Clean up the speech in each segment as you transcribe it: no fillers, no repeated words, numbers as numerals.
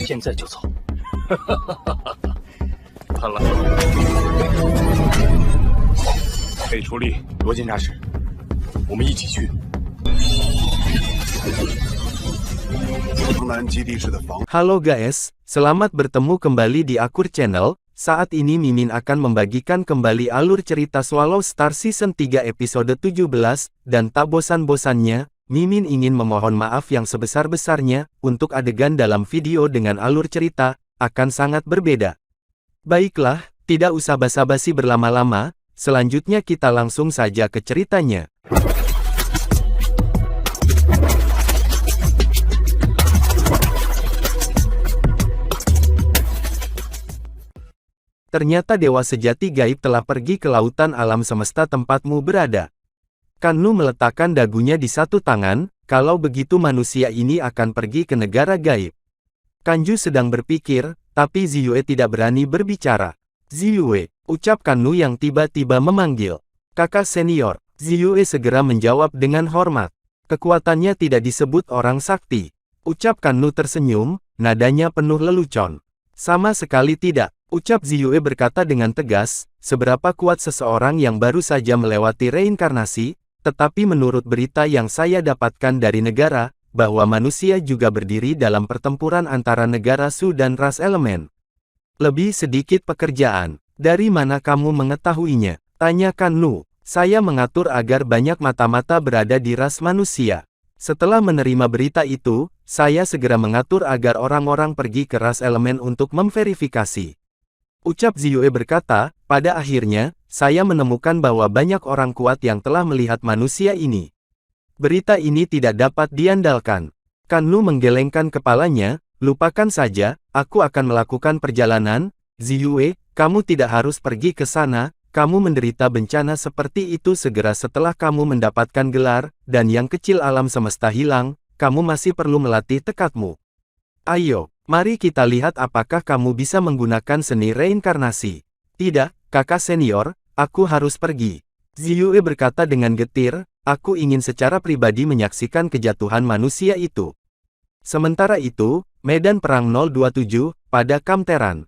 现在就走。看来可以出力，罗监察使，我们一起去。Halo guys, selamat bertemu kembali di Akur Channel. Saat ini Mimin akan membagikan kembali alur cerita Swallow Star Season 3 episode 17, dan tak bosan-bosannya, Mimin ingin memohon maaf yang sebesar-besarnya, untuk adegan dalam video dengan alur cerita, akan sangat berbeda. Baiklah, tidak usah basa-basi berlama-lama, selanjutnya kita langsung saja ke ceritanya. Ternyata dewa sejati gaib telah pergi ke lautan alam semesta tempatmu berada. Kanlu meletakkan dagunya di satu tangan, kalau begitu manusia ini akan pergi ke negara gaib. Kanju sedang berpikir, tapi Ziyue tidak berani berbicara. Ziyue, ucap Kanlu yang tiba-tiba memanggil. Kakak senior. Ziyue segera menjawab dengan hormat. Kekuatannya tidak disebut orang sakti. Ucap Kanlu tersenyum, nadanya penuh lelucon. Sama sekali tidak. Ucap Ziyue berkata dengan tegas, seberapa kuat seseorang yang baru saja melewati reinkarnasi, tetapi menurut berita yang saya dapatkan dari negara, bahwa manusia juga berdiri dalam pertempuran antara negara Su dan ras elemen. Lebih sedikit pekerjaan, dari mana kamu mengetahuinya? Tanyakan Lu. Saya mengatur agar banyak mata-mata berada di ras manusia. Setelah menerima berita itu, saya segera mengatur agar orang-orang pergi ke ras elemen untuk memverifikasi. Ucap Ziyue berkata, pada akhirnya, saya menemukan bahwa banyak orang kuat yang telah melihat manusia ini. Berita ini tidak dapat diandalkan. Kanlu menggelengkan kepalanya, lupakan saja, aku akan melakukan perjalanan. Ziyue, kamu tidak harus pergi ke sana, kamu menderita bencana seperti itu segera setelah kamu mendapatkan gelar, dan yang kecil alam semesta hilang, kamu masih perlu melatih tekadmu. Ayo. Mari kita lihat apakah kamu bisa menggunakan seni reinkarnasi. Tidak, kakak senior, aku harus pergi. Ziyue berkata dengan getir, aku ingin secara pribadi menyaksikan kejatuhan manusia itu. Sementara itu, medan perang 027, pada Kamteran.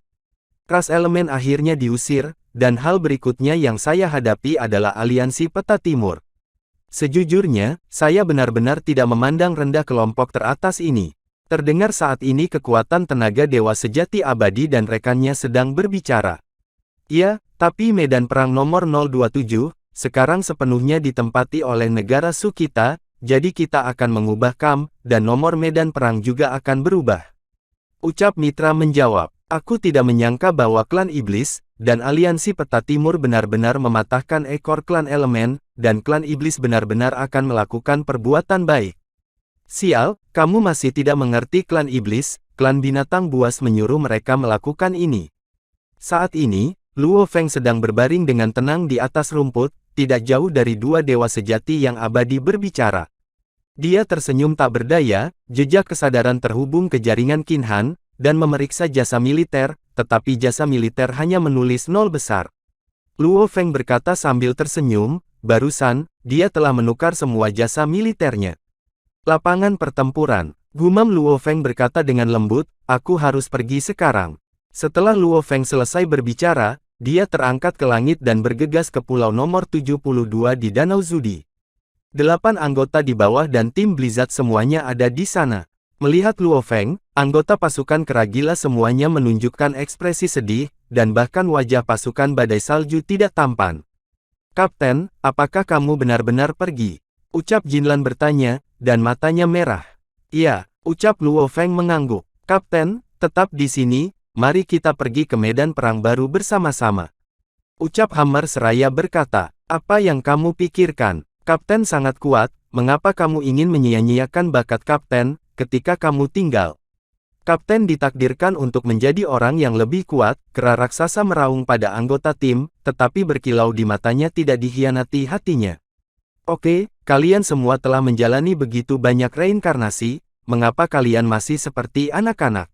Ras elemen akhirnya diusir, dan hal berikutnya yang saya hadapi adalah aliansi Peta Timur. Sejujurnya, saya benar-benar tidak memandang rendah kelompok teratas ini. Terdengar saat ini kekuatan tenaga dewa sejati abadi dan rekannya sedang berbicara. Ya, tapi medan perang nomor 027, sekarang sepenuhnya ditempati oleh negara Su kita, jadi kita akan mengubah kamp, dan nomor medan perang juga akan berubah. Ucap Mitra menjawab, aku tidak menyangka bahwa klan iblis, dan aliansi Peta Timur benar-benar mematahkan ekor klan elemen, dan klan iblis benar-benar akan melakukan perbuatan baik. Sial, kamu masih tidak mengerti klan iblis, klan binatang buas menyuruh mereka melakukan ini. Saat ini, Luo Feng sedang berbaring dengan tenang di atas rumput, tidak jauh dari dua dewa sejati yang abadi berbicara. Dia tersenyum tak berdaya, jejak kesadaran terhubung ke jaringan Qin Han, dan memeriksa jasa militer, tetapi jasa militer hanya menulis 0 besar. Luo Feng berkata sambil tersenyum, barusan, dia telah menukar semua jasa militernya. Lapangan pertempuran. Gumam Luo Feng berkata dengan lembut, aku harus pergi sekarang. Setelah Luo Feng selesai berbicara, dia terangkat ke langit dan bergegas ke pulau nomor 72 di Danau Zudi. 8 anggota di bawah dan tim Blizzard semuanya ada di sana. Melihat Luo Feng, anggota pasukan kera gila semuanya menunjukkan ekspresi sedih, dan bahkan wajah pasukan badai salju tidak tampan. Kapten, apakah kamu benar-benar pergi? Ucap Jinlan bertanya, dan matanya merah. Iya, ucap Luo Feng mengangguk. Kapten, tetap di sini, mari kita pergi ke medan perang baru bersama-sama. Ucap Hammer seraya berkata, apa yang kamu pikirkan? Kapten sangat kuat, mengapa kamu ingin menyia-nyiakan bakat kapten, ketika kamu tinggal? Kapten ditakdirkan untuk menjadi orang yang lebih kuat, kera raksasa meraung pada anggota tim, tetapi berkilau di matanya tidak dikhianati hatinya. Oke, kalian semua telah menjalani begitu banyak reinkarnasi, mengapa kalian masih seperti anak-anak?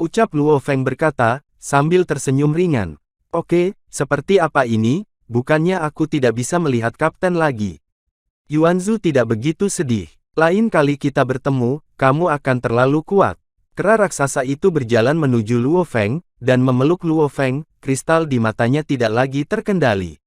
Ucap Luo Feng berkata, sambil tersenyum ringan. Oke, seperti apa ini? Bukannya aku tidak bisa melihat kapten lagi. Yuanzu tidak begitu sedih. Lain kali kita bertemu, kamu akan terlalu kuat. Kera raksasa itu berjalan menuju Luo Feng, dan memeluk Luo Feng, kristal di matanya tidak lagi terkendali.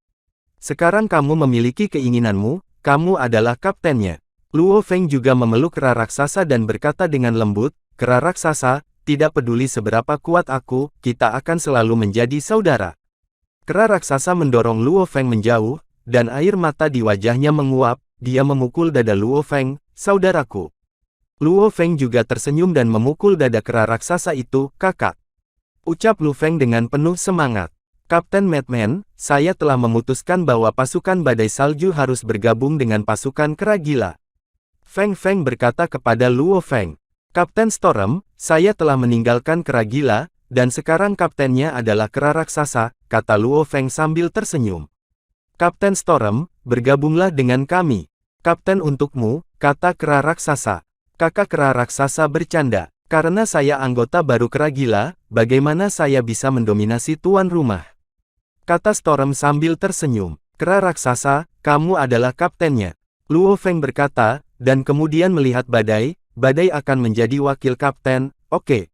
Sekarang kamu memiliki keinginanmu, kamu adalah kaptennya. Luo Feng juga memeluk kera raksasa dan berkata dengan lembut, kera raksasa, tidak peduli seberapa kuat aku, kita akan selalu menjadi saudara. Kera raksasa mendorong Luo Feng menjauh, dan air mata di wajahnya menguap, dia memukul dada Luo Feng, saudaraku. Luo Feng juga tersenyum dan memukul dada kera raksasa itu, kakak. Ucap Lu Feng dengan penuh semangat. Kapten Madman, saya telah memutuskan bahwa pasukan badai salju harus bergabung dengan pasukan kera gila. Feng Feng berkata kepada Luo Feng. Kapten Storm, saya telah meninggalkan kera gila, dan sekarang kaptennya adalah kera raksasa, kata Luo Feng sambil tersenyum. Kapten Storm, bergabunglah dengan kami. Kapten untukmu, kata kera raksasa. Kakak kera raksasa bercanda. Karena saya anggota baru kera gila, bagaimana saya bisa mendominasi tuan rumah? Kata Storm sambil tersenyum. Kera raksasa, kamu adalah kaptennya. Luo Feng berkata, dan kemudian melihat badai, badai akan menjadi wakil kapten, oke.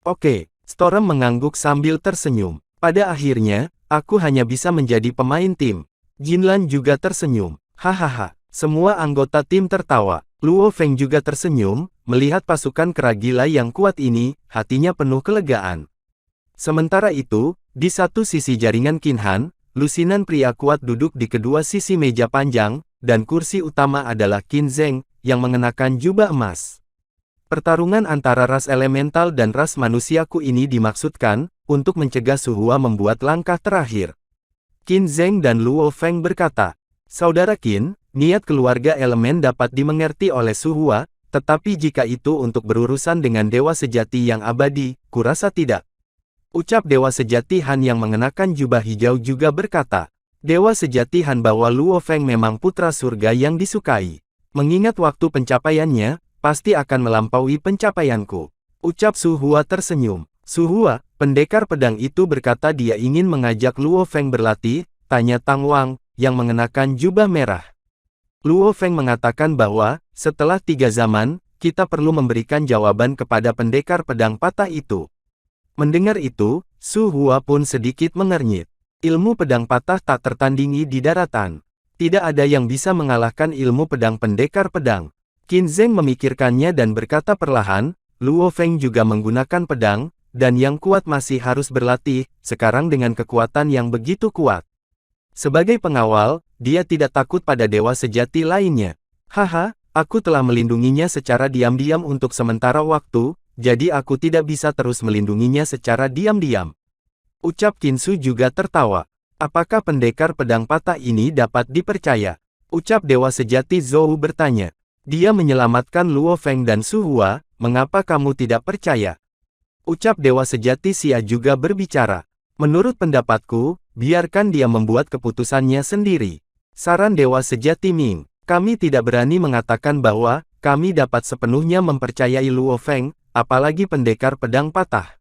Oke, Storm mengangguk sambil tersenyum. Pada akhirnya, aku hanya bisa menjadi pemain tim. Jinlan juga tersenyum. Hahaha, semua anggota tim tertawa. Luo Feng juga tersenyum, melihat pasukan kera gila yang kuat ini, hatinya penuh kelegaan. Sementara itu, di satu sisi jaringan Qin Han, lusinan pria kuat duduk di kedua sisi meja panjang, dan kursi utama adalah Qin Zheng, yang mengenakan jubah emas. Pertarungan antara ras elemental dan ras manusiaku ini dimaksudkan, untuk mencegah Su Hua membuat langkah terakhir. Qin Zheng dan Luo Feng berkata, Saudara Qin, niat keluarga elemen dapat dimengerti oleh Su Hua, tetapi jika itu untuk berurusan dengan dewa sejati yang abadi, kurasa tidak. Ucap dewa sejati Han yang mengenakan jubah hijau juga berkata, Dewa sejati Han bahwa Luo Feng memang putra surga yang disukai. Mengingat waktu pencapaiannya, pasti akan melampaui pencapaianku. Ucap Su Hua tersenyum. Su Hua, pendekar pedang itu berkata dia ingin mengajak Luo Feng berlatih, tanya Tang Wang, yang mengenakan jubah merah. Luo Feng mengatakan bahwa, setelah 3 zaman, kita perlu memberikan jawaban kepada pendekar pedang patah itu. Mendengar itu, Su Hua pun sedikit mengernyit. Ilmu pedang patah tak tertandingi di daratan. Tidak ada yang bisa mengalahkan ilmu pedang pendekar pedang. Qin Zheng memikirkannya dan berkata perlahan, Luo Feng juga menggunakan pedang, dan yang kuat masih harus berlatih, sekarang dengan kekuatan yang begitu kuat. Sebagai pengawal, dia tidak takut pada dewa sejati lainnya. Haha, aku telah melindunginya secara diam-diam untuk sementara waktu, jadi aku tidak bisa terus melindunginya secara diam-diam. Ucap Qin Su juga tertawa. Apakah pendekar pedang patah ini dapat dipercaya? Ucap dewa sejati Zhou bertanya. Dia menyelamatkan Luo Feng dan Su Hua, mengapa kamu tidak percaya? Ucap dewa sejati Xia juga berbicara. Menurut pendapatku, biarkan dia membuat keputusannya sendiri. Saran dewa sejati Ming, kami tidak berani mengatakan bahwa, kami dapat sepenuhnya mempercayai Luo Feng, apalagi pendekar pedang patah.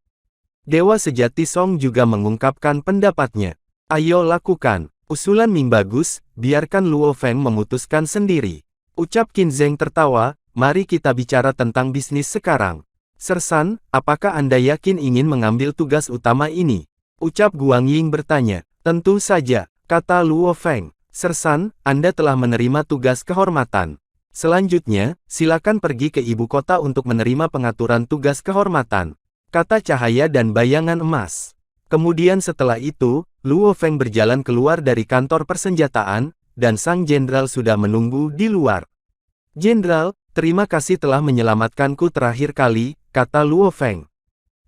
Dewa sejati Song juga mengungkapkan pendapatnya. Ayo lakukan. Usulan Ming bagus, biarkan Luo Feng memutuskan sendiri. Ucap Qin Zheng tertawa, mari kita bicara tentang bisnis sekarang. Sersan, apakah Anda yakin ingin mengambil tugas utama ini? Ucap Guang Ying bertanya. Tentu saja, kata Luo Feng. Sersan, Anda telah menerima tugas kehormatan. Selanjutnya, silakan pergi ke ibu kota untuk menerima pengaturan tugas kehormatan. Kata cahaya dan bayangan emas. Kemudian setelah itu, Luo Feng berjalan keluar dari kantor persenjataan, dan sang jenderal sudah menunggu di luar. Jenderal, terima kasih telah menyelamatkanku terakhir kali, kata Luo Feng.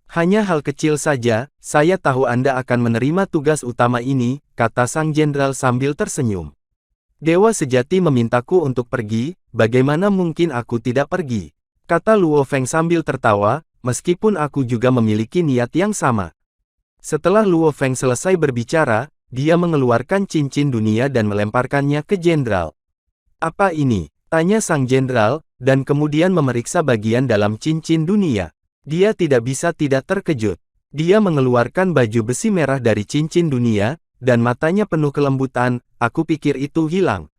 Hanya hal kecil saja, saya tahu Anda akan menerima tugas utama ini, kata sang jenderal sambil tersenyum. Dewa sejati memintaku untuk pergi, bagaimana mungkin aku tidak pergi? Kata Luo Feng sambil tertawa, meskipun aku juga memiliki niat yang sama. Setelah Luo Feng selesai berbicara, dia mengeluarkan cincin dunia dan melemparkannya ke jenderal. Apa ini? Tanya sang jenderal, dan kemudian memeriksa bagian dalam cincin dunia. Dia tidak bisa tidak terkejut. Dia mengeluarkan baju besi merah dari cincin dunia, dan matanya penuh kelembutan, aku pikir itu hilang.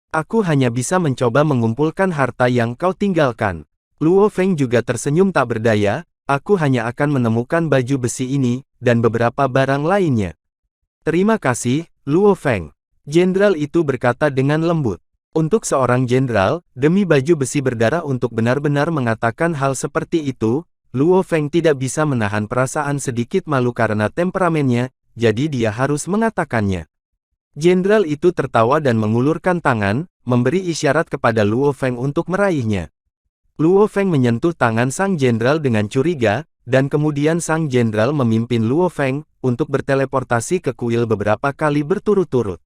Aku hanya bisa mencoba mengumpulkan harta yang kau tinggalkan. Luo Feng juga tersenyum tak berdaya, aku hanya akan menemukan baju besi ini, dan beberapa barang lainnya. Terima kasih, Luo Feng. Jenderal itu berkata dengan lembut. Untuk seorang jenderal, demi baju besi berdarah untuk benar-benar mengatakan hal seperti itu, Luo Feng tidak bisa menahan perasaan sedikit malu karena temperamennya, jadi dia harus mengatakannya. Jenderal itu tertawa dan mengulurkan tangan, memberi isyarat kepada Luo Feng untuk meraihnya. Luo Feng menyentuh tangan sang jenderal dengan curiga, dan kemudian sang jenderal memimpin Luo Feng untuk berteleportasi ke kuil beberapa kali berturut-turut.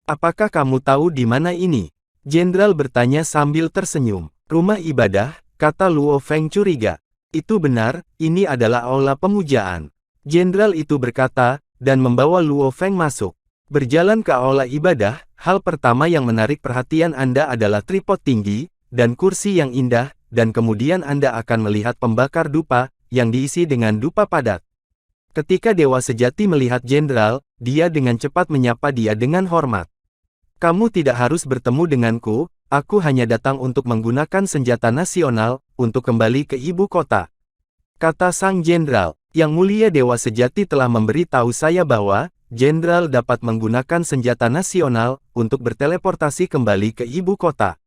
Apakah kamu tahu di mana ini? Jenderal bertanya sambil tersenyum. Rumah ibadah, kata Luo Feng curiga. Itu benar, ini adalah aula pemujaan. Jenderal itu berkata, dan membawa Luo Feng masuk. Berjalan ke aula ibadah, hal pertama yang menarik perhatian Anda adalah tripod tinggi, dan kursi yang indah, dan kemudian Anda akan melihat pembakar dupa, yang diisi dengan dupa padat. Ketika Dewa Sejati melihat jenderal, dia dengan cepat menyapa dia dengan hormat. Kamu tidak harus bertemu denganku, aku hanya datang untuk menggunakan senjata nasional, untuk kembali ke ibu kota. Kata sang jenderal, Yang Mulia Dewa Sejati telah memberi tahu saya bahwa, jenderal dapat menggunakan senjata nasional, untuk berteleportasi kembali ke ibu kota.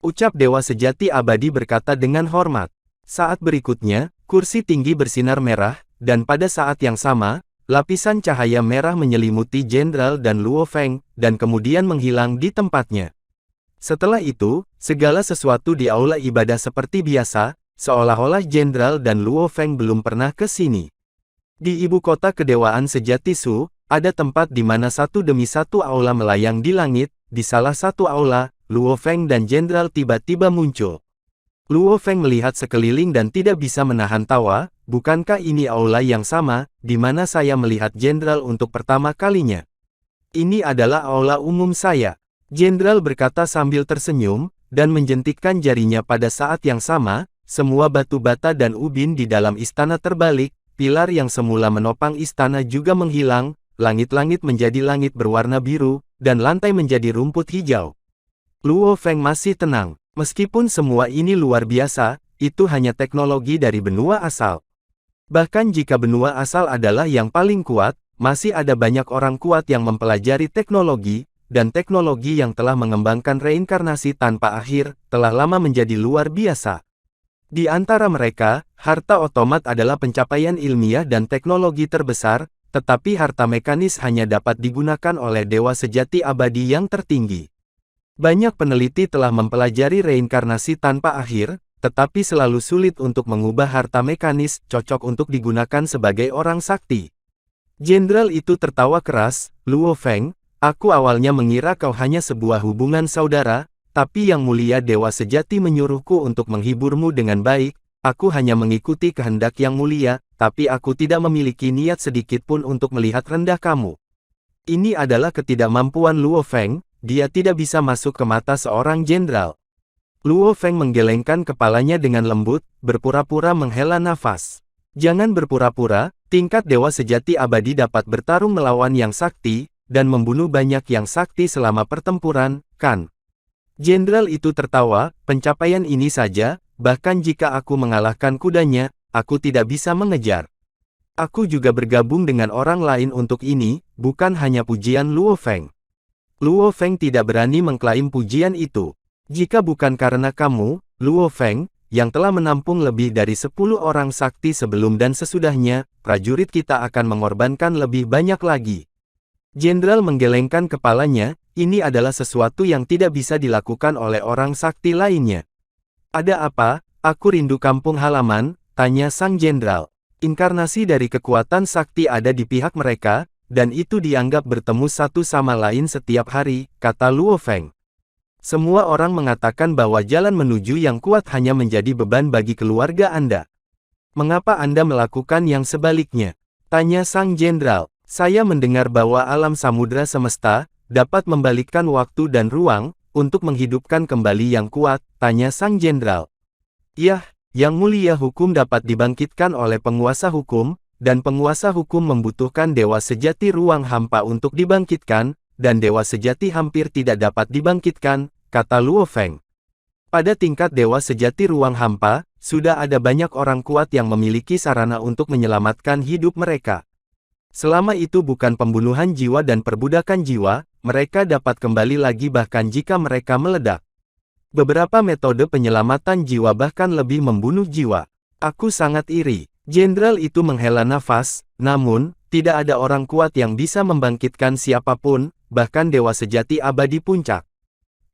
Ucap Dewa Sejati Abadi berkata dengan hormat. Saat berikutnya, kursi tinggi bersinar merah, dan pada saat yang sama, lapisan cahaya merah menyelimuti jenderal dan Luo Feng, dan kemudian menghilang di tempatnya. Setelah itu, segala sesuatu di aula ibadah seperti biasa, seolah-olah jenderal dan Luo Feng belum pernah ke sini. Di ibu kota kedewaan sejati Su, ada tempat di mana satu demi satu aula melayang di langit. Di salah satu aula, Luo Feng dan jenderal tiba-tiba muncul. Luo Feng melihat sekeliling dan tidak bisa menahan tawa. Bukankah ini aula yang sama, di mana saya melihat jenderal untuk pertama kalinya? Ini adalah aula umum saya. Jenderal berkata sambil tersenyum, dan menjentikkan jarinya pada saat yang sama, semua batu bata dan ubin di dalam istana terbalik, pilar yang semula menopang istana juga menghilang, langit-langit menjadi langit berwarna biru, dan lantai menjadi rumput hijau. Luo Feng masih tenang, meskipun semua ini luar biasa, itu hanya teknologi dari benua asal. Bahkan jika benua asal adalah yang paling kuat, masih ada banyak orang kuat yang mempelajari teknologi, dan teknologi yang telah mengembangkan reinkarnasi tanpa akhir, telah lama menjadi luar biasa. Di antara mereka, harta otomat adalah pencapaian ilmiah dan teknologi terbesar, tetapi harta mekanis hanya dapat digunakan oleh Dewa Sejati Abadi yang tertinggi. Banyak peneliti telah mempelajari reinkarnasi tanpa akhir, tetapi selalu sulit untuk mengubah harta mekanis, cocok untuk digunakan sebagai orang sakti. Jenderal itu tertawa keras, Luo Feng, aku awalnya mengira kau hanya sebuah hubungan saudara, tapi Yang Mulia Dewa Sejati menyuruhku untuk menghiburmu dengan baik, aku hanya mengikuti kehendak Yang Mulia, tapi aku tidak memiliki niat sedikit pun untuk melihat rendah kamu. Ini adalah ketidakmampuan Luo Feng, dia tidak bisa masuk ke mata seorang jenderal. Luo Feng menggelengkan kepalanya dengan lembut, berpura-pura menghela nafas. Jangan berpura-pura, tingkat Dewa Sejati Abadi dapat bertarung melawan yang sakti, dan membunuh banyak yang sakti selama pertempuran, kan? Jenderal itu tertawa, pencapaian ini saja, bahkan jika aku mengalahkan kudanya, aku tidak bisa mengejar. Aku juga bergabung dengan orang lain untuk ini, bukan hanya pujian Luo Feng. Luo Feng tidak berani mengklaim pujian itu. Jika bukan karena kamu, Luo Feng, yang telah menampung lebih dari 10 orang sakti sebelum dan sesudahnya, prajurit kita akan mengorbankan lebih banyak lagi. Jenderal menggelengkan kepalanya, ini adalah sesuatu yang tidak bisa dilakukan oleh orang sakti lainnya. Ada apa? Aku rindu kampung halaman, tanya sang jenderal. Inkarnasi dari kekuatan sakti ada di pihak mereka, dan itu dianggap bertemu satu sama lain setiap hari, kata Luo Feng. Semua orang mengatakan bahwa jalan menuju yang kuat hanya menjadi beban bagi keluarga Anda. Mengapa Anda melakukan yang sebaliknya? Tanya sang jenderal. Saya mendengar bahwa alam samudra semesta dapat membalikkan waktu dan ruang untuk menghidupkan kembali yang kuat, tanya sang jenderal. Yah, Yang Mulia hukum dapat dibangkitkan oleh penguasa hukum, dan penguasa hukum membutuhkan Dewa Sejati ruang hampa untuk dibangkitkan, dan Dewa Sejati hampir tidak dapat dibangkitkan, kata Luo Feng. Pada tingkat Dewa Sejati Ruang Hampa, sudah ada banyak orang kuat yang memiliki sarana untuk menyelamatkan hidup mereka. Selama itu bukan pembunuhan jiwa dan perbudakan jiwa, mereka dapat kembali lagi bahkan jika mereka meledak. Beberapa metode penyelamatan jiwa bahkan lebih membunuh jiwa. Aku sangat iri. Jenderal itu menghela nafas, namun, tidak ada orang kuat yang bisa membangkitkan siapapun, bahkan Dewa Sejati Abadi Puncak.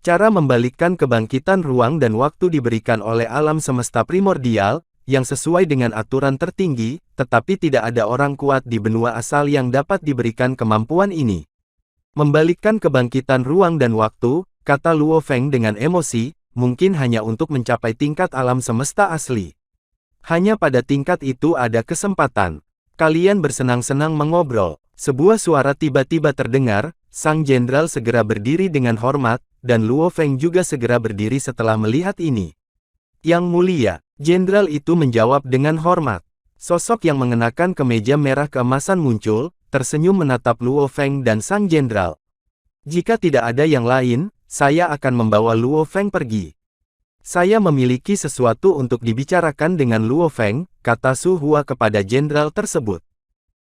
Cara membalikkan kebangkitan ruang dan waktu diberikan oleh alam semesta primordial, yang sesuai dengan aturan tertinggi, tetapi tidak ada orang kuat di benua asal yang dapat diberikan kemampuan ini. Membalikkan kebangkitan ruang dan waktu, kata Luo Feng dengan emosi, mungkin hanya untuk mencapai tingkat alam semesta asli. Hanya pada tingkat itu ada kesempatan. Kalian bersenang-senang mengobrol. Sebuah suara tiba-tiba terdengar, sang jenderal segera berdiri dengan hormat, dan Luo Feng juga segera berdiri setelah melihat ini. Yang mulia, jenderal itu menjawab dengan hormat. Sosok yang mengenakan kemeja merah keemasan muncul, tersenyum menatap Luo Feng dan sang jenderal. Jika tidak ada yang lain, saya akan membawa Luo Feng pergi. Saya memiliki sesuatu untuk dibicarakan dengan Luo Feng, kata Su Hua kepada jenderal tersebut.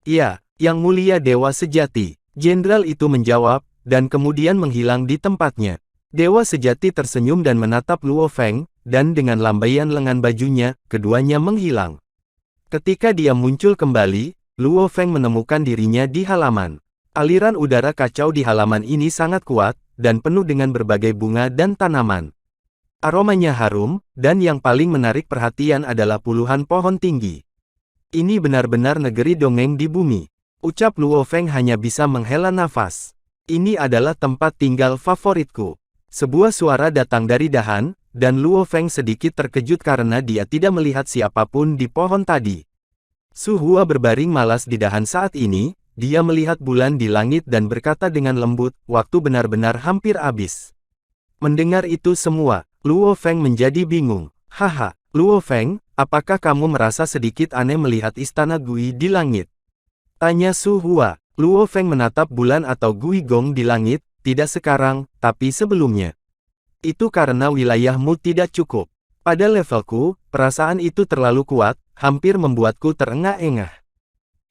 Ya, yang mulia Dewa Sejati, jenderal itu menjawab, dan kemudian menghilang di tempatnya. Dewa Sejati tersenyum dan menatap Luo Feng, dan dengan lambaian lengan bajunya, keduanya menghilang. Ketika dia muncul kembali, Luo Feng menemukan dirinya di halaman. Aliran udara kacau di halaman ini sangat kuat, dan penuh dengan berbagai bunga dan tanaman. Aromanya harum, dan yang paling menarik perhatian adalah puluhan pohon tinggi. Ini benar-benar negeri dongeng di bumi. Ucap Luo Feng hanya bisa menghela nafas. Ini adalah tempat tinggal favoritku. Sebuah suara datang dari dahan, dan Luo Feng sedikit terkejut karena dia tidak melihat siapapun di pohon tadi. Su Hua berbaring malas di dahan saat ini, dia melihat bulan di langit dan berkata dengan lembut, waktu benar-benar hampir habis. Mendengar itu semua, Luo Feng menjadi bingung. Haha, Luo Feng, apakah kamu merasa sedikit aneh melihat istana Gui di langit? Tanya Su Hua. Luo Feng menatap bulan atau Gui Gong di langit, tidak sekarang, tapi sebelumnya. Itu karena wilayahmu tidak cukup. Pada levelku, perasaan itu terlalu kuat, hampir membuatku terengah-engah.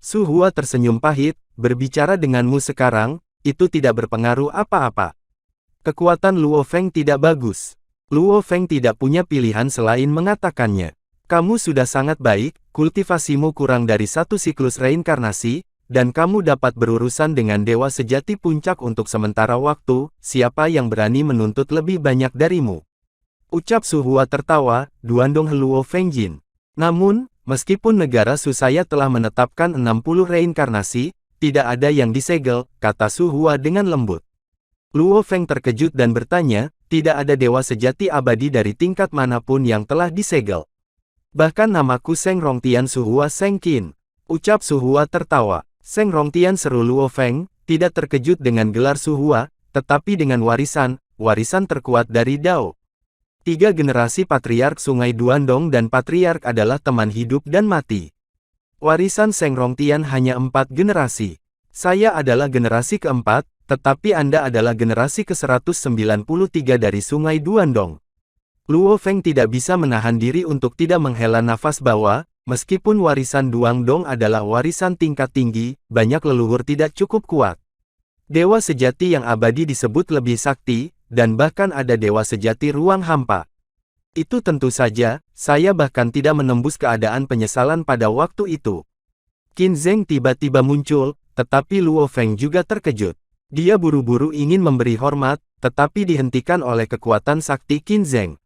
Su Hua tersenyum pahit, berbicara denganmu sekarang, itu tidak berpengaruh apa-apa. Kekuatan Luo Feng tidak bagus. Luo Feng tidak punya pilihan selain mengatakannya. Kamu sudah sangat baik, kultivasimu kurang dari satu siklus reinkarnasi, dan kamu dapat berurusan dengan Dewa Sejati Puncak untuk sementara waktu, siapa yang berani menuntut lebih banyak darimu? Ucap Su Hua tertawa, Duandong Luo Fengjin. Namun, meskipun negara Su saya telah menetapkan 60 reinkarnasi, tidak ada yang disegel, kata Su Hua dengan lembut. Luo Feng terkejut dan bertanya, tidak ada Dewa Sejati Abadi dari tingkat manapun yang telah disegel. Bahkan namaku Seng Rongtian Su Hua Seng Qin. Ucap Su Hua tertawa. Seng Rongtian seru Luo Feng, tidak terkejut dengan gelar Su Hua, tetapi dengan warisan terkuat dari Dao. 3 generasi Patriark Sungai Duandong dan Patriark adalah teman hidup dan mati. Warisan Seng Rongtian hanya 4 generasi. Saya adalah generasi keempat, tetapi Anda adalah generasi ke-193 dari Sungai Duandong. Luo Feng tidak bisa menahan diri untuk tidak menghela nafas bahwa, meskipun warisan Duandong adalah warisan tingkat tinggi, banyak leluhur tidak cukup kuat. Dewa sejati yang abadi disebut lebih sakti, dan bahkan ada dewa sejati ruang hampa. Itu tentu saja, saya bahkan tidak menembus keadaan penyesalan pada waktu itu. Qin Zheng tiba-tiba muncul, tetapi Luo Feng juga terkejut. Dia buru-buru ingin memberi hormat, tetapi dihentikan oleh kekuatan sakti Qin Zheng.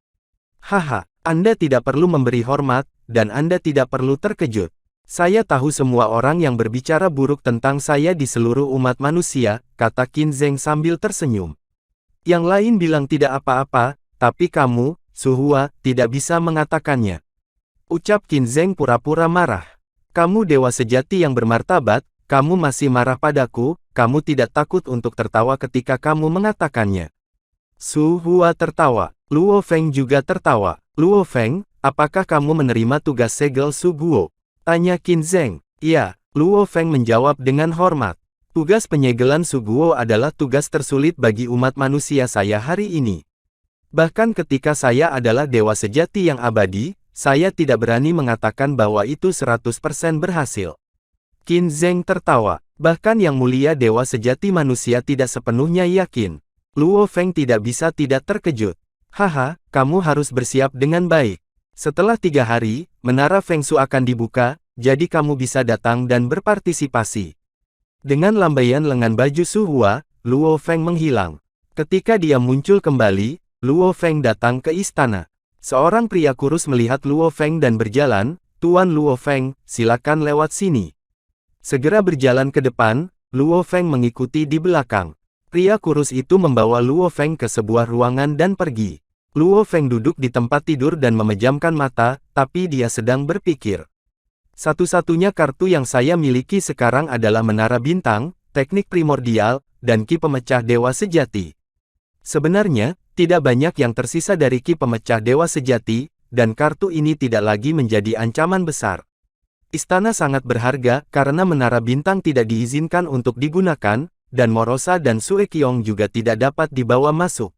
Haha, Anda tidak perlu memberi hormat, dan Anda tidak perlu terkejut. Saya tahu semua orang yang berbicara buruk tentang saya di seluruh umat manusia, kata Qin Zheng sambil tersenyum. Yang lain bilang tidak apa-apa, tapi kamu, Su Hua, tidak bisa mengatakannya. Ucap Qin Zheng pura-pura marah. Kamu dewa sejati yang bermartabat, kamu masih marah padaku, kamu tidak takut untuk tertawa ketika kamu mengatakannya. Su Hua tertawa. Luo Feng juga tertawa. Luo Feng, apakah kamu menerima tugas segel Su Guo? Tanya Qin Zheng. Iya, Luo Feng menjawab dengan hormat. Tugas penyegelan Su Guo adalah tugas tersulit bagi umat manusia saya hari ini. Bahkan ketika saya adalah dewa sejati yang abadi, saya tidak berani mengatakan bahwa itu 100% berhasil. Qin Zheng tertawa. Bahkan yang mulia dewa sejati manusia tidak sepenuhnya yakin. Luo Feng tidak bisa tidak terkejut. Haha, kamu harus bersiap dengan baik. Setelah 3 hari, Menara Feng Shui akan dibuka, jadi kamu bisa datang dan berpartisipasi. Dengan lambaian lengan baju Su Hua, Luo Feng menghilang. Ketika dia muncul kembali, Luo Feng datang ke istana. Seorang pria kurus melihat Luo Feng dan berjalan, "Tuan Luo Feng, silakan lewat sini." Segera berjalan ke depan, Luo Feng mengikuti di belakang. Pria kurus itu membawa Luo Feng ke sebuah ruangan dan pergi. Luo Feng duduk di tempat tidur dan memejamkan mata, tapi dia sedang berpikir. Satu-satunya kartu yang saya miliki sekarang adalah Menara Bintang, teknik primordial, dan Ki Pemecah Dewa Sejati. Sebenarnya, tidak banyak yang tersisa dari Ki Pemecah Dewa Sejati, dan kartu ini tidak lagi menjadi ancaman besar. Istana sangat berharga, karena Menara Bintang tidak diizinkan untuk digunakan, dan Morosa dan Sue Qiong juga tidak dapat dibawa masuk.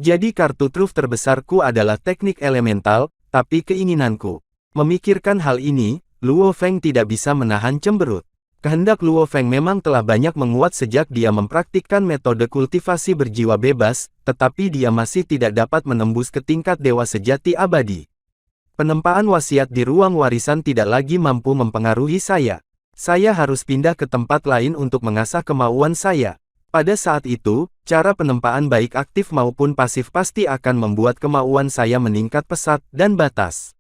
Jadi kartu truf terbesarku adalah teknik elemental, tapi keinginanku. Memikirkan hal ini, Luo Feng tidak bisa menahan cemberut. Kehendak Luo Feng memang telah banyak menguat sejak dia mempraktikkan metode kultivasi berjiwa bebas, tetapi dia masih tidak dapat menembus ke tingkat dewa sejati abadi. Penempaan wasiat di ruang warisan tidak lagi mampu mempengaruhi saya. Saya harus pindah ke tempat lain untuk mengasah kemauan saya. Pada saat itu, cara penempaan baik aktif maupun pasif pasti akan membuat kemauan saya meningkat pesat dan batas.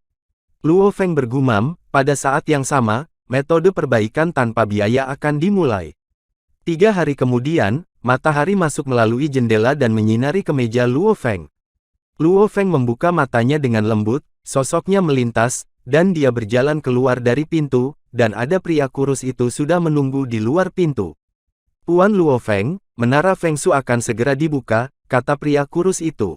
Luo Feng bergumam, pada saat yang sama, metode perbaikan tanpa biaya akan dimulai. 3 hari kemudian, matahari masuk melalui jendela dan menyinari kemeja Luo Feng. Luo Feng membuka matanya dengan lembut, sosoknya melintas, dan dia berjalan keluar dari pintu, dan ada pria kurus itu sudah menunggu di luar pintu. "Tuan Luo Feng, Menara Feng Shui akan segera dibuka," kata pria kurus itu.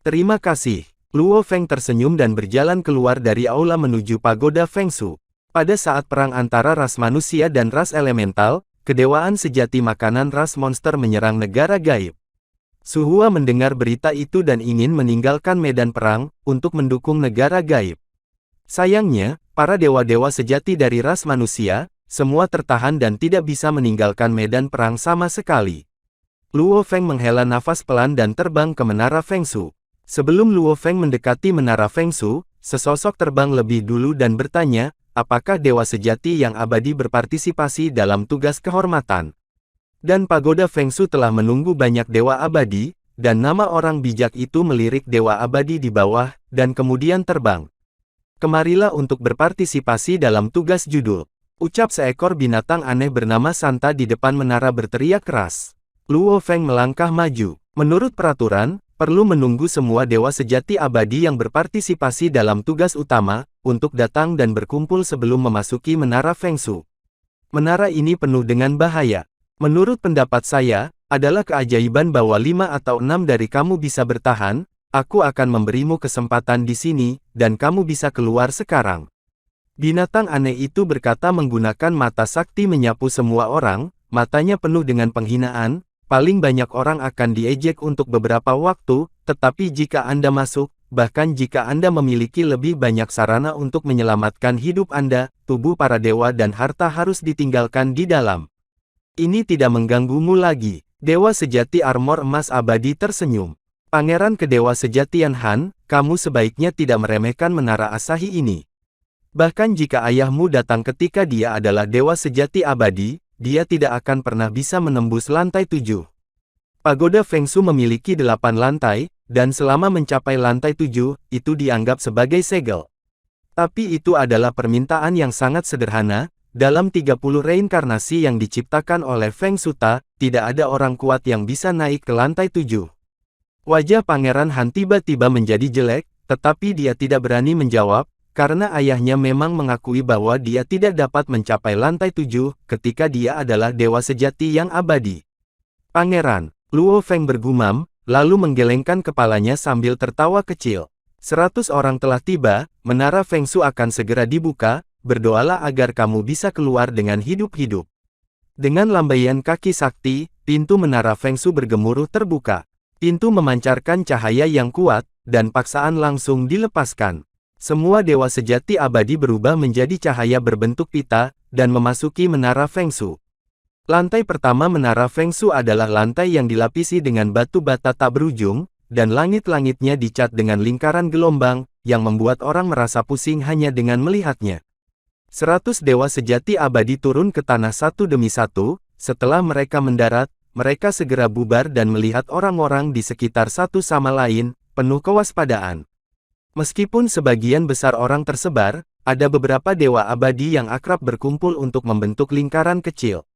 "Terima kasih." Luo Feng tersenyum dan berjalan keluar dari aula menuju pagoda Feng Shui. Pada saat perang antara ras manusia dan ras elemental, kedewaan sejati makanan ras monster menyerang negara gaib. Su Hua mendengar berita itu dan ingin meninggalkan medan perang, untuk mendukung negara gaib. Sayangnya, para dewa-dewa sejati dari ras manusia, semua tertahan dan tidak bisa meninggalkan medan perang sama sekali. Luo Feng menghela nafas pelan dan terbang ke Menara Feng Shui. Sebelum Luo Feng mendekati Menara Feng Shui, sesosok terbang lebih dulu dan bertanya, apakah dewa sejati yang abadi berpartisipasi dalam tugas kehormatan? Dan pagoda Feng Shui telah menunggu banyak dewa abadi, dan nama orang bijak itu melirik dewa abadi di bawah, dan kemudian terbang. "Kemarilah untuk berpartisipasi dalam tugas judul," ucap seekor binatang aneh bernama Santa di depan menara berteriak keras. Luo Feng melangkah maju. Menurut peraturan, perlu menunggu semua dewa sejati abadi yang berpartisipasi dalam tugas utama, untuk datang dan berkumpul sebelum memasuki Menara Feng Shui. Menara ini penuh dengan bahaya. Menurut pendapat saya, adalah keajaiban bahwa 5 atau 6 dari kamu bisa bertahan. Aku akan memberimu kesempatan di sini, dan kamu bisa keluar sekarang. Binatang aneh itu berkata menggunakan mata sakti menyapu semua orang, matanya penuh dengan penghinaan. Paling banyak orang akan diejek untuk beberapa waktu, tetapi jika Anda masuk, bahkan jika Anda memiliki lebih banyak sarana untuk menyelamatkan hidup Anda, tubuh para dewa dan harta harus ditinggalkan di dalam. Ini tidak mengganggumu lagi. Dewa sejati armor emas abadi tersenyum. Pangeran Kedewa Sejatian Han, kamu sebaiknya tidak meremehkan Menara Asahi ini. Bahkan jika ayahmu datang ketika dia adalah dewa sejati abadi, dia tidak akan pernah bisa menembus lantai 7. Pagoda Feng Shui memiliki 8 lantai, dan selama mencapai lantai 7, itu dianggap sebagai segel. Tapi itu adalah permintaan yang sangat sederhana. Dalam 30 reinkarnasi yang diciptakan oleh Feng Shui, tidak ada orang kuat yang bisa naik ke lantai 7. Wajah Pangeran Han tiba-tiba menjadi jelek, tetapi dia tidak berani menjawab, karena ayahnya memang mengakui bahwa dia tidak dapat mencapai lantai 7, ketika dia adalah dewa sejati yang abadi. "Pangeran," Luo Feng bergumam, lalu menggelengkan kepalanya sambil tertawa kecil. 100 orang telah tiba, Menara Feng Shui akan segera dibuka. Berdoalah agar kamu bisa keluar dengan hidup-hidup. Dengan lambaian kaki sakti, pintu Menara Feng Shui bergemuruh terbuka. Pintu memancarkan cahaya yang kuat, dan paksaan langsung dilepaskan. Semua dewa sejati abadi berubah menjadi cahaya berbentuk pita, dan memasuki menara Feng Shu. Lantai pertama menara Feng Shu adalah lantai yang dilapisi dengan batu bata tak berujung, dan langit-langitnya dicat dengan lingkaran gelombang, yang membuat orang merasa pusing hanya dengan melihatnya. 100 dewa sejati abadi turun ke tanah satu demi satu. Setelah mereka mendarat, mereka segera bubar dan melihat orang-orang di sekitar satu sama lain, penuh kewaspadaan. Meskipun sebagian besar orang tersebar, ada beberapa dewa abadi yang akrab berkumpul untuk membentuk lingkaran kecil.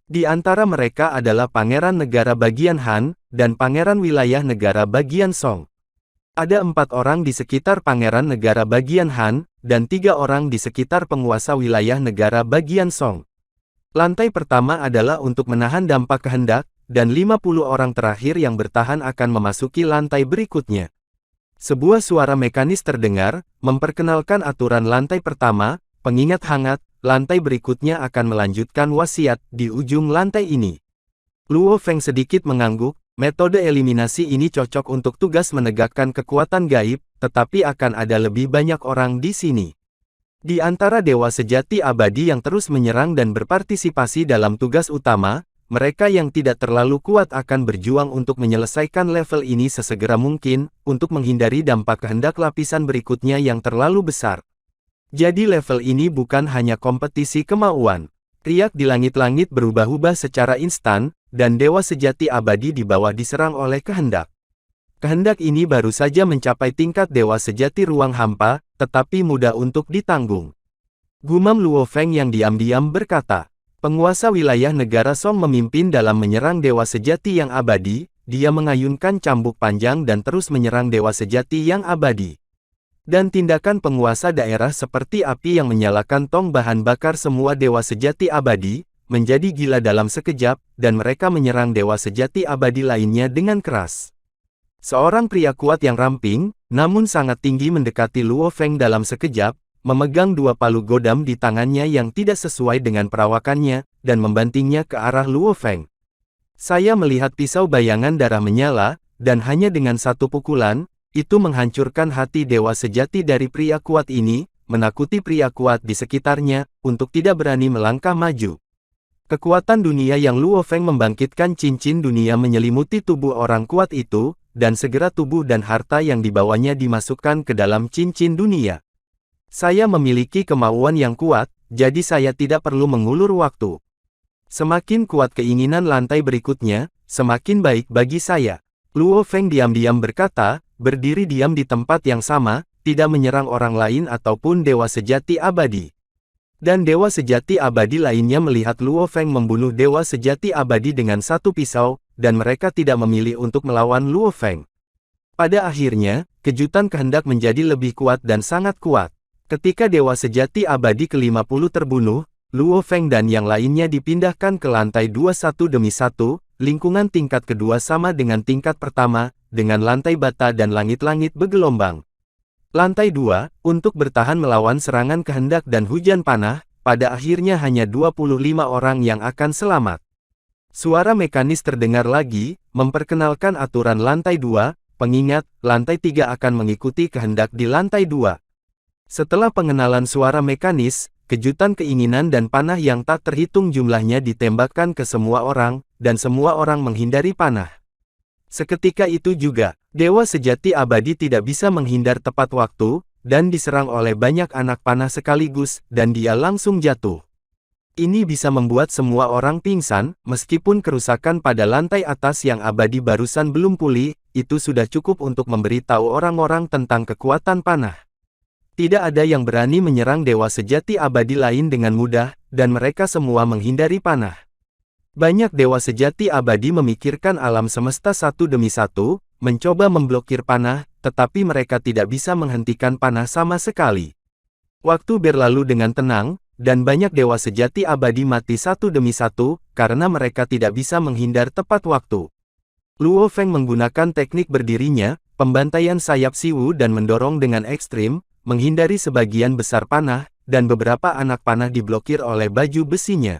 Di antara mereka adalah Pangeran Negara Bagian Han, dan Pangeran Wilayah Negara Bagian Song. Ada 4 orang di sekitar Pangeran Negara Bagian Han, dan 3 orang di sekitar penguasa wilayah negara Bagian Song. Lantai pertama adalah untuk menahan dampak kehendak, dan 50 orang terakhir yang bertahan akan memasuki lantai berikutnya. Sebuah suara mekanis terdengar, memperkenalkan aturan lantai pertama, pengingat hangat, lantai berikutnya akan melanjutkan wasiat di ujung lantai ini. Luo Feng sedikit mengangguk, metode eliminasi ini cocok untuk tugas menegakkan kekuatan gaib, tetapi akan ada lebih banyak orang di sini. Di antara dewa sejati abadi yang terus menyerang dan berpartisipasi dalam tugas utama, mereka yang tidak terlalu kuat akan berjuang untuk menyelesaikan level ini sesegera mungkin, untuk menghindari dampak kehendak lapisan berikutnya yang terlalu besar. Jadi level ini bukan hanya kompetisi kemauan. Riak di langit-langit berubah-ubah secara instan, dan dewa sejati abadi di bawah diserang oleh kehendak. Kehendak ini baru saja mencapai tingkat dewa sejati ruang hampa, tetapi mudah untuk ditanggung. Gumam Luo Feng yang diam-diam berkata, penguasa wilayah negara Song memimpin dalam menyerang dewa sejati yang abadi, dia mengayunkan cambuk panjang dan terus menyerang dewa sejati yang abadi. Dan tindakan penguasa daerah seperti api yang menyalakan tong bahan bakar semua dewa sejati abadi, menjadi gila dalam sekejap, dan mereka menyerang dewa sejati abadi lainnya dengan keras. Seorang pria kuat yang ramping, namun sangat tinggi mendekati Luo Feng dalam sekejap, memegang 2 palu godam di tangannya yang tidak sesuai dengan perawakannya, dan membantingnya ke arah Luo Feng. Saya melihat pisau bayangan darah menyala, dan hanya dengan 1 pukulan, itu menghancurkan hati dewa sejati dari pria kuat ini, menakuti pria kuat di sekitarnya, untuk tidak berani melangkah maju. Kekuatan dunia yang Luo Feng membangkitkan cincin dunia menyelimuti tubuh orang kuat itu, dan segera tubuh dan harta yang dibawanya dimasukkan ke dalam cincin dunia. Saya memiliki kemauan yang kuat, jadi saya tidak perlu mengulur waktu. Semakin kuat keinginan lantai berikutnya, semakin baik bagi saya. Luo Feng diam-diam berkata, berdiri diam di tempat yang sama, tidak menyerang orang lain ataupun dewa sejati abadi. Dan dewa sejati abadi lainnya melihat Luo Feng membunuh dewa sejati abadi dengan 1 pisau, dan mereka tidak memilih untuk melawan Luo Feng. Pada akhirnya, kejutan kehendak menjadi lebih kuat dan sangat kuat. Ketika dewa sejati abadi ke-50 terbunuh, Luo Feng dan yang lainnya dipindahkan ke lantai 2 satu demi satu, lingkungan tingkat kedua sama dengan tingkat pertama, dengan lantai bata dan langit-langit bergelombang. Lantai 2, untuk bertahan melawan serangan kehendak dan hujan panah, pada akhirnya hanya 25 orang yang akan selamat. Suara mekanis terdengar lagi, memperkenalkan aturan lantai 2, pengingat, lantai 3 akan mengikuti kehendak di lantai 2. Setelah pengenalan suara mekanis, kejutan keinginan dan panah yang tak terhitung jumlahnya ditembakkan ke semua orang, dan semua orang menghindari panah. Seketika itu juga, dewa sejati abadi tidak bisa menghindar tepat waktu, dan diserang oleh banyak anak panah sekaligus, dan dia langsung jatuh. Ini bisa membuat semua orang pingsan, meskipun kerusakan pada lantai atas yang abadi barusan belum pulih, itu sudah cukup untuk memberitahu orang-orang tentang kekuatan panah. Tidak ada yang berani menyerang dewa sejati abadi lain dengan mudah, dan mereka semua menghindari panah. Banyak dewa sejati abadi memikirkan alam semesta satu demi satu, mencoba memblokir panah, tetapi mereka tidak bisa menghentikan panah sama sekali. Waktu berlalu dengan tenang, dan banyak dewa sejati abadi mati satu demi satu, karena mereka tidak bisa menghindar tepat waktu. Luo Feng menggunakan teknik berdirinya, pembantaian sayap siwu dan mendorong dengan ekstrim, menghindari sebagian besar panah, dan beberapa anak panah diblokir oleh baju besinya.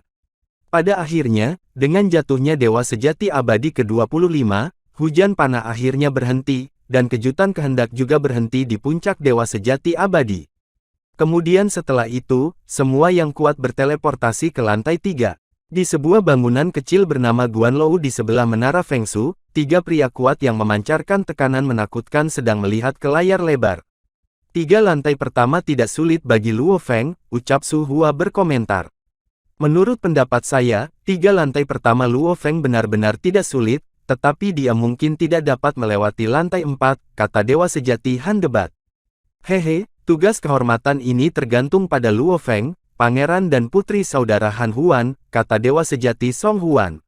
Pada akhirnya, dengan jatuhnya dewa sejati abadi ke-25, Hujan panah akhirnya berhenti, dan kejutan kehendak juga berhenti di puncak Dewa Sejati Abadi. Kemudian setelah itu, semua yang kuat berteleportasi ke lantai 3. Di sebuah bangunan kecil bernama Guanlou di sebelah Menara Fengsu, 3 pria kuat yang memancarkan tekanan menakutkan sedang melihat ke layar lebar. 3 lantai pertama tidak sulit bagi Luo Feng, ucap Su Hua berkomentar. Menurut pendapat saya, 3 lantai pertama Luo Feng benar-benar tidak sulit, tetapi dia mungkin tidak dapat melewati lantai 4, kata Dewa Sejati Han Debat. Hehe, tugas kehormatan ini tergantung pada Luo Feng, pangeran dan putri saudara Han Huan, kata Dewa Sejati Song Huan.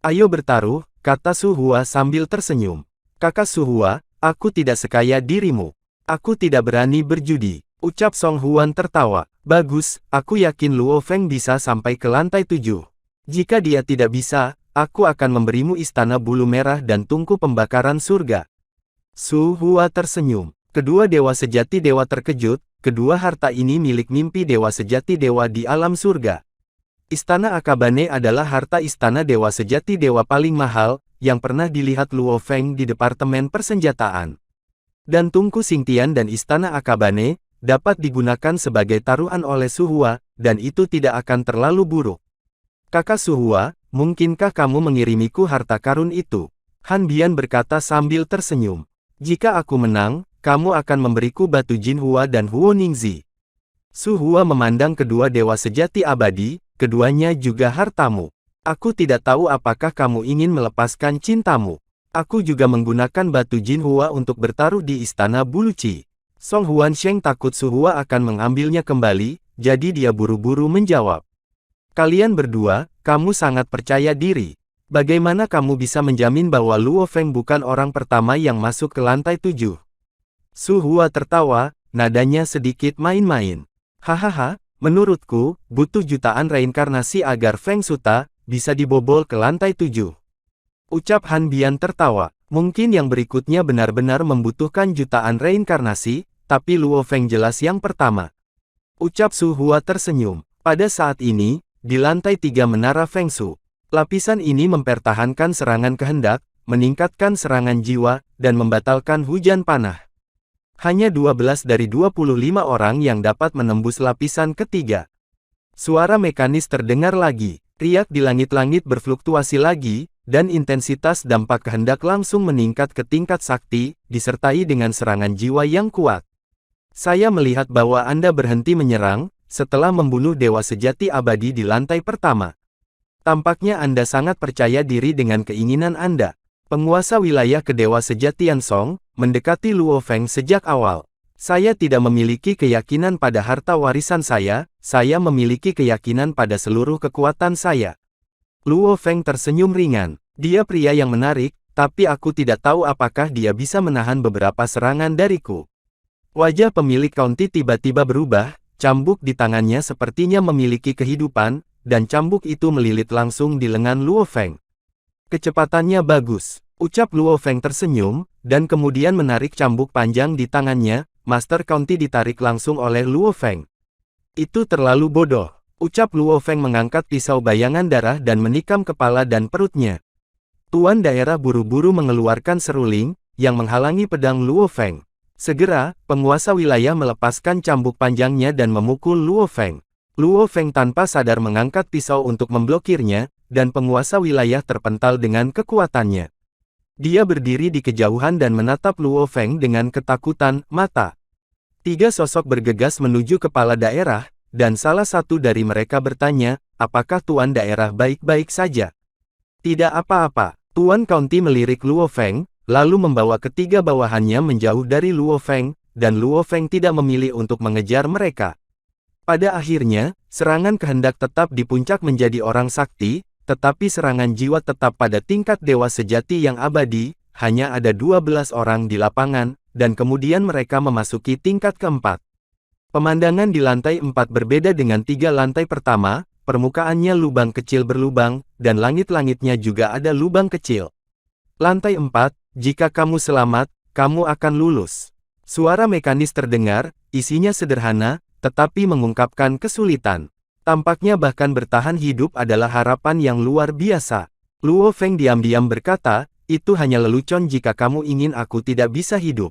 Ayo bertaruh, kata Su Hua sambil tersenyum. Kakak Su Hua, aku tidak sekaya dirimu. Aku tidak berani berjudi, ucap Song Huan tertawa. Bagus, aku yakin Luo Feng bisa sampai ke lantai 7. Jika dia tidak bisa, aku akan memberimu istana bulu merah dan tungku pembakaran surga. Su Hua tersenyum. Kedua dewa sejati dewa terkejut, kedua harta ini milik mimpi dewa sejati dewa di alam surga. Istana Akabane adalah harta istana dewa sejati dewa paling mahal, yang pernah dilihat Luo Feng di Departemen Persenjataan. Dan tungku Xingtian dan istana Akabane dapat digunakan sebagai taruhan oleh Su Hua, dan itu tidak akan terlalu buruk. Kakak Su Hua, mungkinkah kamu mengirimiku harta karun itu? Han Bian berkata sambil tersenyum. Jika aku menang, kamu akan memberiku batu Jin Hua dan Huo Ningzi. Su Hua memandang kedua dewa sejati abadi, keduanya juga hartamu. Aku tidak tahu apakah kamu ingin melepaskan cintamu. Aku juga menggunakan batu Jin Hua untuk bertaruh di istana Buluci. Song Huan Sheng takut Su Hua akan mengambilnya kembali, jadi dia buru-buru menjawab. Kalian berdua, kamu sangat percaya diri. Bagaimana kamu bisa menjamin bahwa Luo Feng bukan orang pertama yang masuk ke lantai 7? Su Hua tertawa, nadanya sedikit main-main. Hahaha, menurutku, butuh jutaan reinkarnasi agar Feng Suta bisa dibobol ke lantai 7. Ucap Han Bian tertawa. Mungkin yang berikutnya benar-benar membutuhkan jutaan reinkarnasi, tapi Luo Feng jelas yang pertama. Ucap Su Hua tersenyum. Pada saat ini, di lantai 3 Menara Fengsu, lapisan ini mempertahankan serangan kehendak, meningkatkan serangan jiwa, dan membatalkan hujan panah. Hanya 12 dari 25 orang yang dapat menembus lapisan ketiga. Suara mekanis terdengar lagi, riak di langit-langit berfluktuasi lagi, dan intensitas dampak kehendak langsung meningkat ke tingkat sakti, disertai dengan serangan jiwa yang kuat. Saya melihat bahwa Anda berhenti menyerang, setelah membunuh dewa sejati abadi di lantai pertama. Tampaknya Anda sangat percaya diri dengan keinginan Anda. Penguasa wilayah Kedewa Sejatian Song, mendekati Luo Feng sejak awal. Saya tidak memiliki keyakinan pada harta warisan saya memiliki keyakinan pada seluruh kekuatan saya. Luo Feng tersenyum ringan. Dia pria yang menarik, tapi aku tidak tahu apakah dia bisa menahan beberapa serangan dariku. Wajah pemilik County tiba-tiba berubah, cambuk di tangannya sepertinya memiliki kehidupan, dan cambuk itu melilit langsung di lengan Luo Feng. Kecepatannya bagus, ucap Luo Feng tersenyum, dan kemudian menarik cambuk panjang di tangannya. Master County ditarik langsung oleh Luo Feng. Itu terlalu bodoh. Ucap Luo Feng mengangkat pisau bayangan darah dan menikam kepala dan perutnya. Tuan daerah buru-buru mengeluarkan seruling, yang menghalangi pedang Luo Feng. Segera, penguasa wilayah melepaskan cambuk panjangnya dan memukul Luo Feng. Luo Feng tanpa sadar mengangkat pisau untuk memblokirnya, dan penguasa wilayah terpental dengan kekuatannya. Dia berdiri di kejauhan dan menatap Luo Feng dengan ketakutan mata. 3 sosok bergegas menuju kepala daerah, dan salah satu dari mereka bertanya, apakah Tuan daerah baik-baik saja? Tidak apa-apa, Tuan County melirik Luo Feng, lalu membawa ketiga bawahannya menjauh dari Luo Feng, dan Luo Feng tidak memilih untuk mengejar mereka. Pada akhirnya, serangan kehendak tetap di puncak menjadi orang sakti, tetapi serangan jiwa tetap pada tingkat dewa sejati yang abadi, hanya ada 12 orang di lapangan, dan kemudian mereka memasuki tingkat keempat. Pemandangan di lantai 4 berbeda dengan 3 lantai pertama, permukaannya lubang kecil berlubang, dan langit-langitnya juga ada lubang kecil. Lantai 4, jika kamu selamat, kamu akan lulus. Suara mekanis terdengar, isinya sederhana, tetapi mengungkapkan kesulitan. Tampaknya bahkan bertahan hidup adalah harapan yang luar biasa. Luo Feng diam-diam berkata, Itu hanya lelucon jika kamu ingin aku tidak bisa hidup.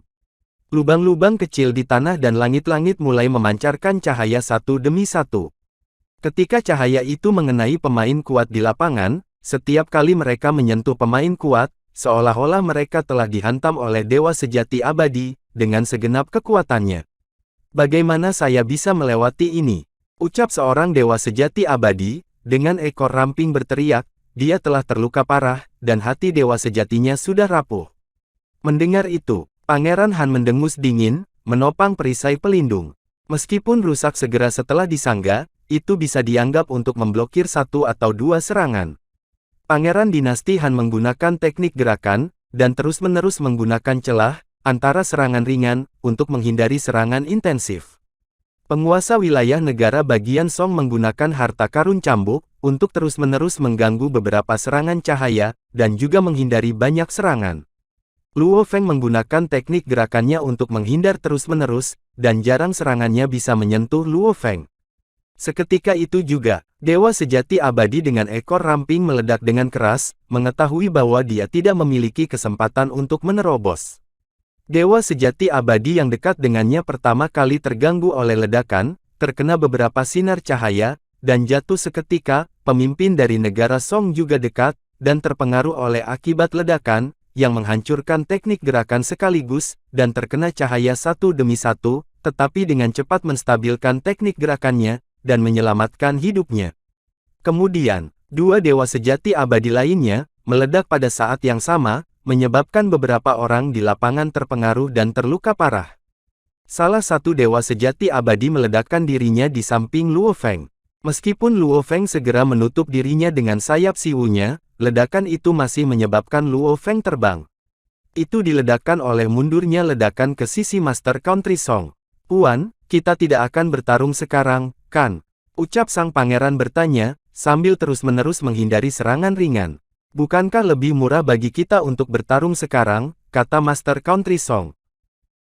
Lubang-lubang kecil di tanah dan langit-langit mulai memancarkan cahaya satu demi satu. Ketika cahaya itu mengenai pemain kuat di lapangan, setiap kali mereka menyentuh pemain kuat, seolah-olah mereka telah dihantam oleh dewa sejati abadi, dengan segenap kekuatannya. Bagaimana saya bisa melewati ini? Ucap seorang dewa sejati abadi, dengan ekor ramping berteriak, dia telah terluka parah, dan hati dewa sejatinya sudah rapuh. Mendengar itu, Pangeran Han mendengus dingin, menopang perisai pelindung. Meskipun rusak segera setelah disangga, itu bisa dianggap untuk memblokir satu atau dua serangan. Pangeran dinasti Han menggunakan teknik gerakan, dan terus-menerus menggunakan celah, antara serangan ringan, untuk menghindari serangan intensif. Penguasa wilayah negara bagian Song menggunakan harta karun cambuk, untuk terus-menerus mengganggu beberapa serangan cahaya, dan juga menghindari banyak serangan. Luo Feng menggunakan teknik gerakannya untuk menghindar terus-menerus, dan jarang serangannya bisa menyentuh Luo Feng. Seketika itu juga, dewa sejati abadi dengan ekor ramping meledak dengan keras, mengetahui bahwa dia tidak memiliki kesempatan untuk menerobos. Dewa sejati abadi yang dekat dengannya pertama kali terganggu oleh ledakan, terkena beberapa sinar cahaya, dan jatuh seketika. Pemimpin dari negara Song juga dekat, dan terpengaruh oleh akibat ledakan, yang menghancurkan teknik gerakan sekaligus, dan terkena cahaya satu demi satu, tetapi dengan cepat menstabilkan teknik gerakannya, dan menyelamatkan hidupnya. Kemudian, dua dewa sejati abadi lainnya, meledak pada saat yang sama, menyebabkan beberapa orang di lapangan terpengaruh dan terluka parah. Salah satu dewa sejati abadi meledakkan dirinya di samping Luo Feng. Meskipun Luo Feng segera menutup dirinya dengan sayap siwunya, ledakan itu masih menyebabkan Luo Feng terbang. Itu diledakkan oleh mundurnya ledakan ke sisi Master Country Song. "Puan, kita tidak akan bertarung sekarang, kan?" ucap sang pangeran bertanya, sambil terus-menerus menghindari serangan ringan. "Bukankah lebih murah bagi kita untuk bertarung sekarang?" kata Master Country Song.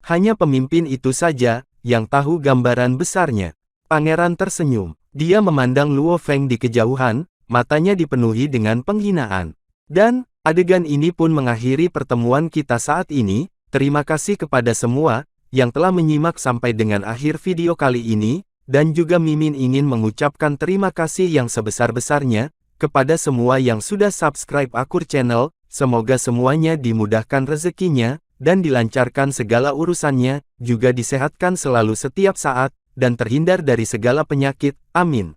Hanya pemimpin itu saja, yang tahu gambaran besarnya. Pangeran tersenyum. Dia memandang Luo Feng di kejauhan, matanya dipenuhi dengan penghinaan. Dan, adegan ini pun mengakhiri pertemuan kita saat ini. Terima kasih kepada semua, yang telah menyimak sampai dengan akhir video kali ini, dan juga Mimin ingin mengucapkan terima kasih yang sebesar-besarnya, kepada semua yang sudah subscribe Akur Channel, semoga semuanya dimudahkan rezekinya, dan dilancarkan segala urusannya, juga disehatkan selalu setiap saat, dan terhindar dari segala penyakit, amin.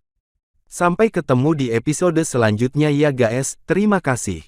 Sampai ketemu di episode selanjutnya ya guys, terima kasih.